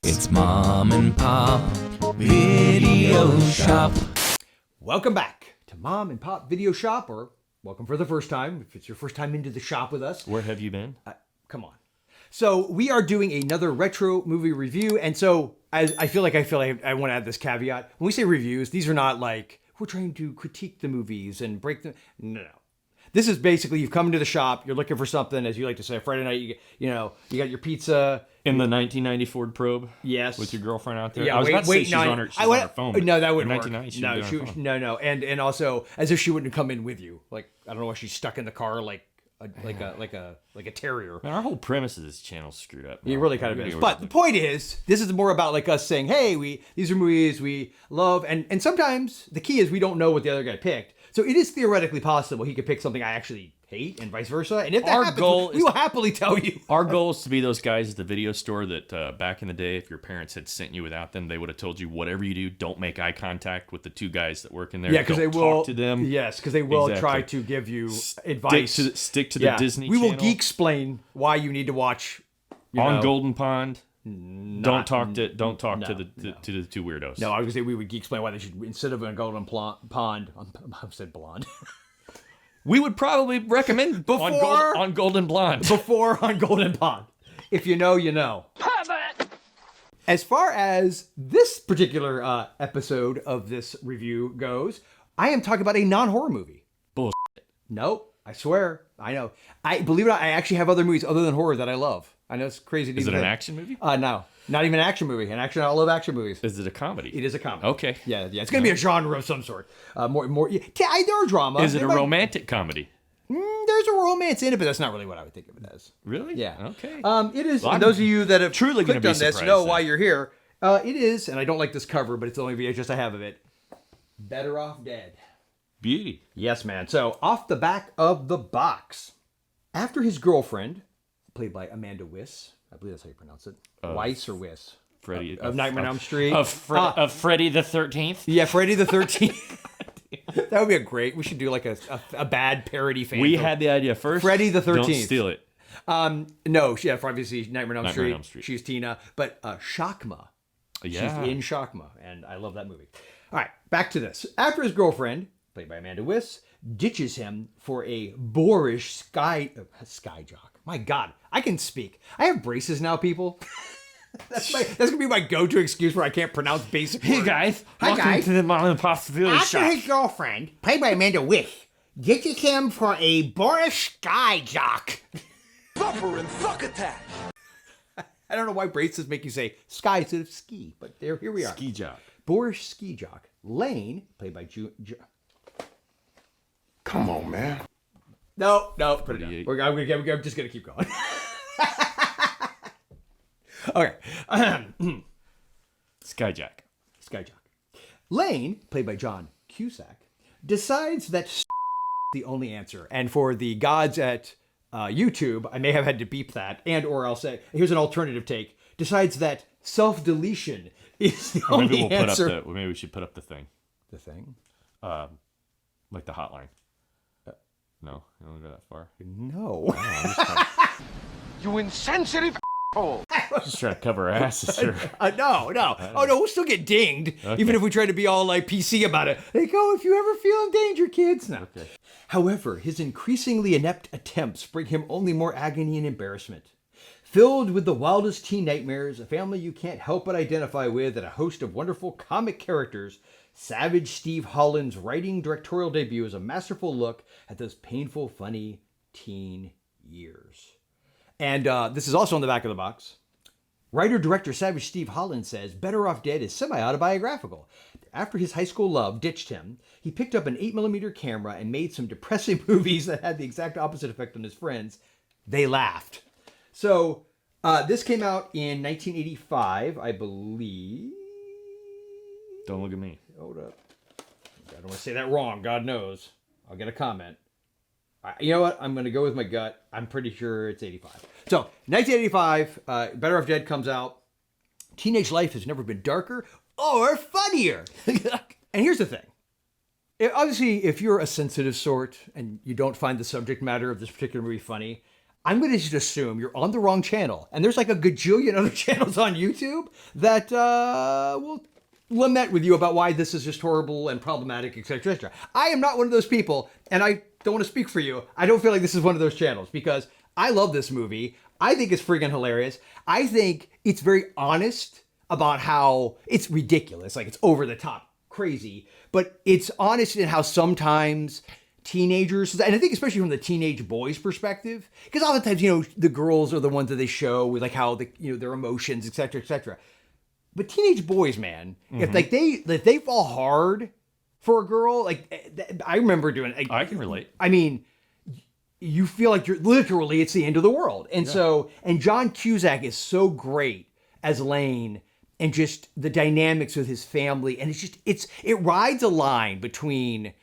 It's Mom and Pop Video Shop. Welcome back to Mom and Pop Video Shop, or welcome for the first time, if it's your first time into the shop with us. Where have you been? Come on. So we are doing another retro movie review, and so I feel like I want to add this caveat. When we say reviews, these are not like, we're trying to critique the movies and break them. No. This is basically, you've come into the shop, you're looking for something, as you like to say, Friday night, you got your pizza. In the 1990 Ford Probe? Yes. With your girlfriend out there? Yeah, I was about to say she's on her phone. No, that wouldn't work. No. And also, as if she wouldn't come in with you. Like, I don't know why she's stuck in the car like a terrier. Man, our whole premise of this channel's screwed up. It really kind of is. But the point is, this is more about like us saying, hey, these are movies we love. And sometimes the key is we don't know what the other guy picked. So it is theoretically possible he could pick something I actually hate and vice versa. And if that happens, we will happily tell you. Our goal is to be those guys at the video store that back in the day, if your parents had sent you without them, they would have told you, whatever you do, don't make eye contact with the two guys that work in there. Yeah, because they will talk to them. Yes, because they will try to give you advice. Stick to the Disney Channel. We will geek-explain why you need to watch on Golden Pond. Don't talk to the two weirdos. No, I was gonna say we would geek-explain why they should, instead of a Golden Pond. I said blonde. We would probably recommend on Golden Blonde. Before on Golden Pond. If you know, you know. As far as this particular episode of this review goes, I am talking about a non-horror movie. Bullshit. Nope, I swear. I know. I believe it or not, I actually have other movies other than horror that I love. I know it's crazy to Is it an action movie? No. Not even an action movie. I love action movies. Is it a comedy? It is a comedy. Okay. Yeah. It's going to be a genre of some sort. There are drama. Is it a romantic comedy? There's a romance in it, but that's not really what I would think of it as. Really? Yeah. Okay. It is. And those of you that have truly clicked be on this know why you're here. It is, and I don't like this cover, but it's the only VHS I have of it. Better Off Dead. Beauty. Yes, man. So, off the back of the box. After his girlfriend, played by Amanda Weiss, I believe that's how you pronounce it. Weiss or Weiss? Freddy. Of Nightmare on Elm Street. Of Freddy the 13th? Yeah, Freddy the 13th. That would be we should do like a bad parody fan. We had the idea first. Freddy the 13th. Don't steal it. No, for obviously Nightmare on Elm Street. She's Tina. But Shakma. Yeah. She's in Shakma, and I love that movie. All right, back to this. After his girlfriend, played by Amanda Weiss, ditches him for a boorish sky jock. My God, I can speak. I have braces now, people. That's gonna be my go-to excuse where I can't pronounce basic words. Hey guys, Hi welcome guys. to the Mom and Pop Video Shop. After his girlfriend, played by Amanda Weiss, ditches him for a boorish sky jock. Suffering fuck attack. I don't know why braces make you say sky instead of ski, but here we are. Ski jock. Boorish ski jock. Lane, played by Come on, man. No, put it down. I'm just going to keep going. Okay. Skyjack. Lane, played by John Cusack, decides that the only answer. And for the gods at YouTube, I may have had to beep that, or I'll say, here's an alternative take, decides that self-deletion is the only answer. Maybe we should put up the thing. The thing? Like the hotline. No, you don't go that far. No. You insensitive asshole. Just trying to cover our asses here. No. Oh, no, we'll still get dinged, even if we try to be all like PC about it. They go, if you ever feel in danger, kids. No. Okay. However, his increasingly inept attempts bring him only more agony and embarrassment. Filled with the wildest teen nightmares, a family you can't help but identify with, and a host of wonderful comic characters, Savage Steve Holland's writing directorial debut is a masterful look at those painful, funny teen years. And this is also on the back of the box. Writer-director Savage Steve Holland says Better Off Dead is semi-autobiographical. After his high school love ditched him, he picked up an 8mm camera and made some depressing movies that had the exact opposite effect on his friends. They laughed. So, this came out in 1985, I believe. Don't look at me. Hold up. I don't want to say that wrong. God knows. I'll get a comment. You know what? I'm going to go with my gut. I'm pretty sure it's 85. So, 1985, Better Off Dead comes out. Teenage life has never been darker or funnier. And here's the thing. Obviously, if you're a sensitive sort and you don't find the subject matter of this particular movie funny, I'm going to just assume you're on the wrong channel. And there's like a gajillion other channels on YouTube that will lament with you about why this is just horrible and problematic, etc., etc. I am not one of those people, and I don't want to speak for you. I don't feel like this is one of those channels because I love this movie. I think it's friggin' hilarious. I think it's very honest about how it's ridiculous, like it's over the top crazy, but it's honest in how sometimes teenagers, and I think especially from the teenage boys' perspective, because oftentimes, the girls are the ones that they show with like how their emotions, etc., etc. But teenage boys, man, if they fall hard for a girl, like I remember doing, I can relate. I mean, you feel like you're literally, it's the end of the world. And and John Cusack is so great as Lane and just the dynamics with his family. And it rides a line between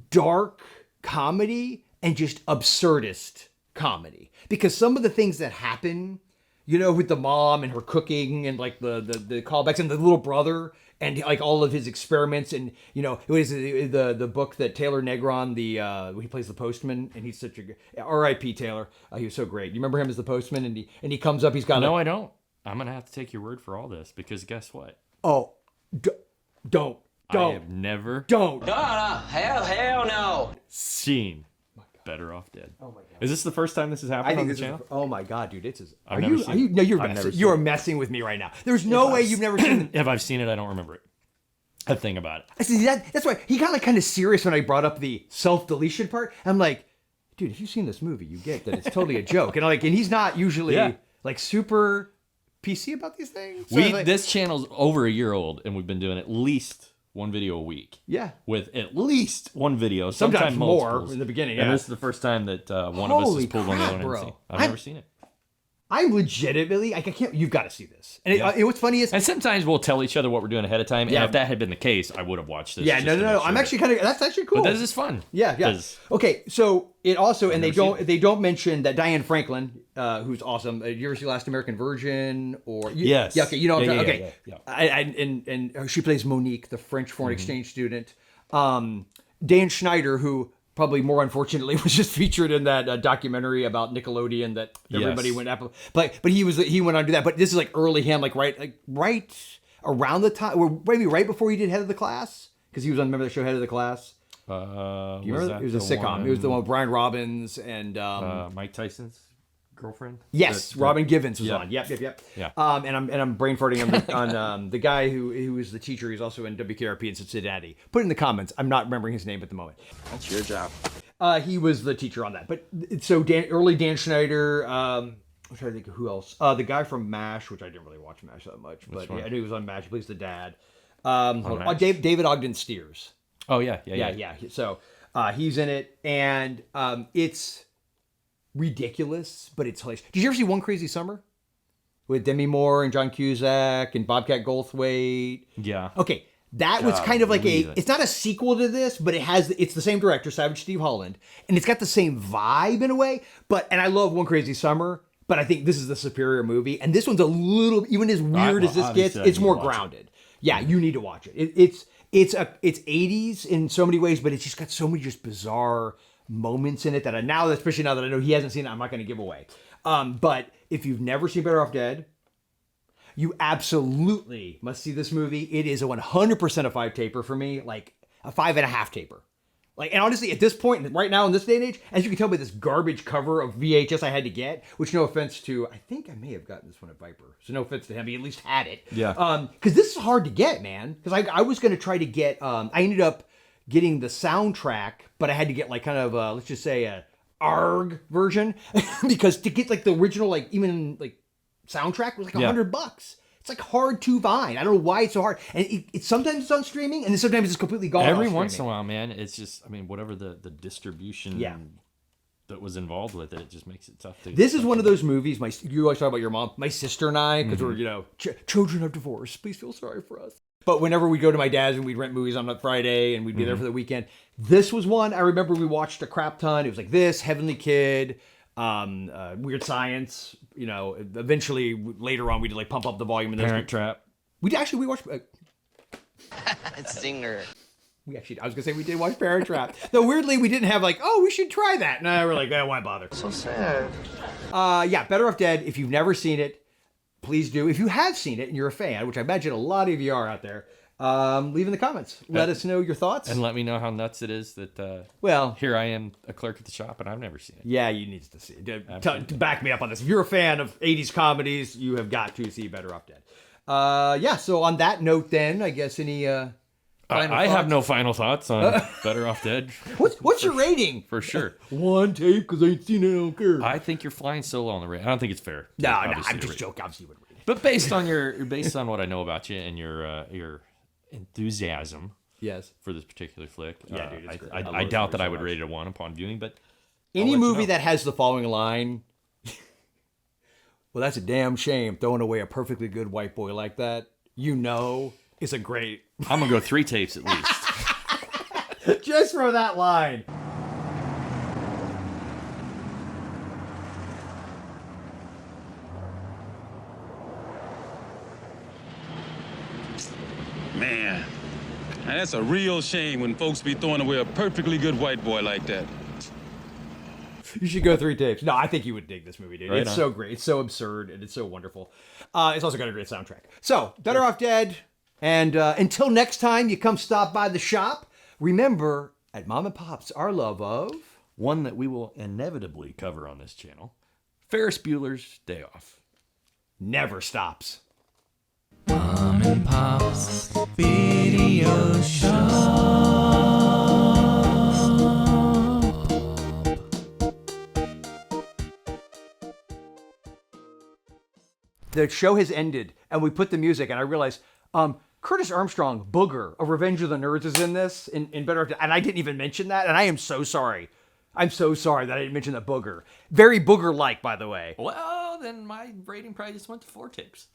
dark comedy and just absurdist comedy. Because some of the things that happen, with the mom and her cooking and like the callbacks and the little brother and like all of his experiments and it was the book that Taylor Negron, he plays the postman, and he's such a R.I.P. Taylor. He was so great. You remember him as the postman, and he comes up, he's got I don't. I'm gonna have to take your word for all this because guess what? Oh, don't. I have never No, hell no. seen Better Off Dead. Oh my god. Is this the first time this has happened on the channel? Oh my god, dude, it's I've never seen it. No, you're I've never messing. seen You're it. messing with me right now. There's no way you've never seen it. If I've seen it, I don't remember it. A thing about it. See, that's why he got like kind of serious when I brought up the self-deletion part. I'm like, dude, if you've seen this movie, you get that it's totally a joke. And he's not usually like super PC about these things. So This channel's over a year old, and we've been doing at least one video a week. Yeah. With at least one video, sometimes more multiples. in the beginning. And Yeah. this is the first time that one of us has pulled one crap, out and bro. seen. I've never seen it. I'm legitimately, I can't, you've got to see this. And what's funny is, And sometimes we'll tell each other what we're doing ahead of time. Yeah. And if that had been the case, I would have watched this. yeah, just no. to make I'm sure. actually that's actually cool. But this is fun. Yeah. 'Cause Okay, so it also, and never seen they don't mention that Diane Franklin, who's awesome. You ever see Last American Virgin or Yes. Yeah, okay, you know what I'm Yeah, talking. yeah, Okay, yeah. and she plays Monique, the French foreign exchange student. Dan Schneider, who probably more unfortunately was just featured in that documentary about Nickelodeon that everybody went up. But he went on to do that. But this is like early him, like right around the time, or maybe right before he did Head of the Class, because he was on, remember the show Head of the Class? Do You remember? It was a sitcom. It was the one with Brian Robbins and Mike Tyson's girlfriend. yes, Robin Givens was on. Yep. Yeah. And I'm brain farting on the guy who was the teacher. He's also in WKRP in Cincinnati. Put it in the comments. I'm not remembering his name at the moment. That's your job. He was the teacher on that. But so early Dan Schneider. I'm trying to think of who else. The guy from MASH, which I didn't really watch MASH that much, but I knew he was on MASH. He plays the dad. David Ogden Steers. Oh yeah. So he's in it, and it's ridiculous, but it's hilarious. Did you ever see One Crazy Summer with Demi Moore and John Cusack and Bobcat Goldthwait? Yeah. Okay, that was kind of like it's not a sequel to this, but it's the same director, Savage Steve Holland, and it's got the same vibe in a way. And I love One Crazy Summer, but I think this is the superior movie, and this one's a little, even as weird as this gets, it's more grounded. Yeah, you need to watch it. It's 80s in so many ways, but it's just got so many just bizarre moments in it that especially now that I know he hasn't seen it, I'm not going to give away. But if you've never seen Better Off Dead, you absolutely must see this movie. It is a 100% a 5 taper for me, like a 5.5 taper. And honestly, at this point, right now in this day and age, as you can tell by this garbage cover of VHS I had to get, which no offense to, I think I may have gotten this one at Viper. So no offense to him, he at least had it. Yeah. Because this is hard to get, man. Because I was going to try to get, I ended up getting the soundtrack, but I had to get like kind of let's just say a ARG version because to get like the original even like soundtrack was like $100. It's like hard to find. I don't know why it's so hard. And it's sometimes it's on streaming, and then sometimes it's completely gone. Every once in a while, man, it's just whatever the distribution that was involved with it, it just makes it tough to. This is one of those movies. You always talk about your mom, my sister and I, because we're children of divorce. Please feel sorry for us. But whenever we go to my dad's and we'd rent movies on a Friday and we'd be there for the weekend, this was one I remember we watched a crap ton. It was like this, Heavenly Kid, Weird Science. Eventually later on we did like pump up the volume. And Parent Trap. We watched Singer. I was gonna say we did watch Parent Trap. Though weirdly, we didn't have like, oh, we should try that. No, we're like, why bother? So sad. Yeah, Better Off Dead. If you've never seen it, please do. If you have seen it and you're a fan, which I imagine a lot of you are out there, leave in the comments. Let us know your thoughts. And let me know how nuts it is that, well, here I am, a clerk at the shop, and I've never seen it. Yeah, you need to see it. To back me up on this. If you're a fan of 80s comedies, you have got to see Better Off Dead. Yeah, so on that note then, I guess any I have no final thoughts on Better Off Dead. What's your rating? For sure. One tape, because I ain't seen it, I don't care. I think you're flying solo on the rating. I don't think it's fair. No, I'm just joking. Obviously, you wouldn't rate it. But based on what I know about you and your enthusiasm, yes, for this particular flick, yeah, dude, it's great. I doubt that I would rate it a 1 upon viewing. But any movie that has the following line, well, that's a damn shame. Throwing away a perfectly good white boy like that, is a great. I'm gonna go 3 tapes at least. Just for that line. Man, now that's a real shame when folks be throwing away a perfectly good white boy like that. You should go 3 tapes. No, I think you would dig this movie, dude. Right It's on. so great. It's so absurd, and it's so wonderful. It's also got a great soundtrack. So, Better Off Dead. And until next time you come stop by the shop, remember, at Mom and Pop's, our love of... One that we will inevitably cover on this channel, Ferris Bueller's Day Off. never stops. Mom and Pop's Video Shop. The show has ended, and we put the music, and I realized Curtis Armstrong, Booger, of Revenge of the Nerds, is in this, in Better Off Dead, and I didn't even mention that, and I am so sorry. I'm so sorry that I didn't mention that Booger. Very Booger-like, by the way. Well, then my rating probably just went to 4 tapes.